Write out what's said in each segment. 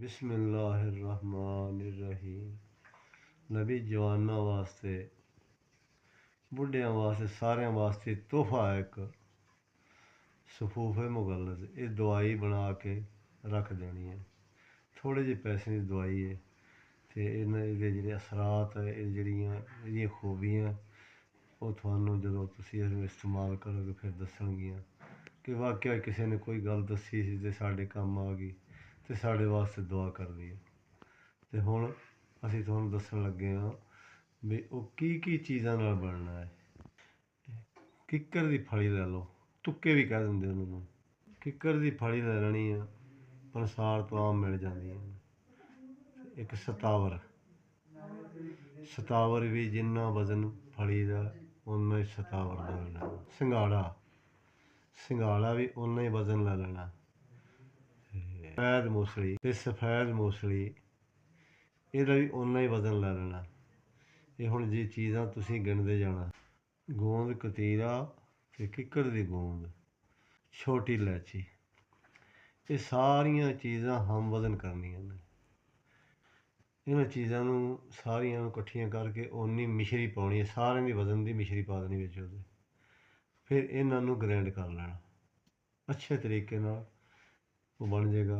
बिस्मिल्लाहिर्रहमानिर्रहीम। नबी जवाना वास्ते, बुढ़िया वास्ते, सारे वास्ते तोहफा है एक सफूफे मुगल्लद। ये दवाई बना के रख देनी है। थोड़े जे पैसे की दवाई है तो इहदे जेह्ड़े असरात है, जेह्ड़ियां खूबियां वो थानू जदों तुसीं इसनूं इस्तेमाल करोगे फिर दस्सणगियां कि वाकई किसी ने कोई गल दस्सी सी ते साढ़े कम्म आ गई ते साढ़े वास्ते दुआ कर दी है। तो हुण असीं तुहानूं दस्सण लगे हाँ भी वो की चीज़ां नाल बनना है। किक्कर दी फली लै लो, तुक्के भी कह दिंदे उन्होंने। किक्कर दी फली लै लैनी है, पंसार तो आम मिल जाती है। एक सतावर, सतावर भी जिन्ना वजन फली दा उन्ना ही सतावर दा लेना। संघाड़ा, संघाड़ा भी उन्ना ही वजन लै लेना। सफैद मूसली ते सफैद मूसली ਇਹਦਾ भी उन्ना ही वजन लै लेना। ये हुण जे चीज़ां तुसीं गिणदे जाना। गोंद कतीरा ते किक्कर दी गोंद, छोटी इलायची, ये सारियां चीज़ां हम वजन करनियां ने। इन्हां चीज़ां नूं सारियां नूं इकट्ठियां करके उन्नी मिश्री पाउणी है, सारियां दी वजन दी मिश्री पा देनी बिच उहदे। फिर इन्हां नूं ग्राइंड कर लेना अच्छे तरीके नाल, वो बन जाएगा,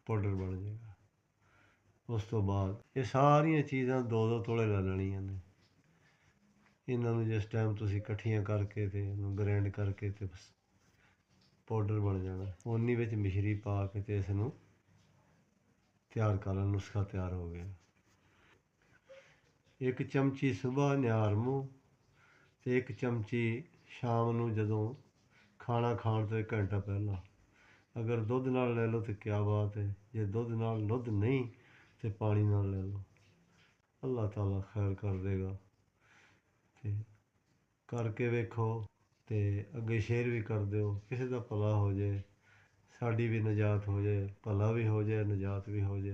पाउडर बन जाएगा। उस तो बाद ये सारियां चीज़ां दो दो तोले लै लैणियां ने। इन्हां नूं जिस टाइम तुसीं इकट्ठियां करके ते ग्राइंड करके ते पाउडर बन जाना। उन्नी विच मिश्री पा के ते इसनूं तैयार कर लेना। नुस्खा तैयार हो गया। एक चमची सुबह निहार मूँह ते एक चमची शाम नूं जदों खाना खाण तो 1 घंटा पहला। अगर दुध नाल ले लो तो क्या बात है, जे दुध नाल दुध नहीं तो पानी नाल ले लो। अल्लाह ताला खैर कर देगा। ते करके वेखो ते अगे शेयर भी कर दिओ, किसी दा भला हो जाए, साडी भी निजात हो जाए, भला भी हो जाए, निजात भी हो जाए।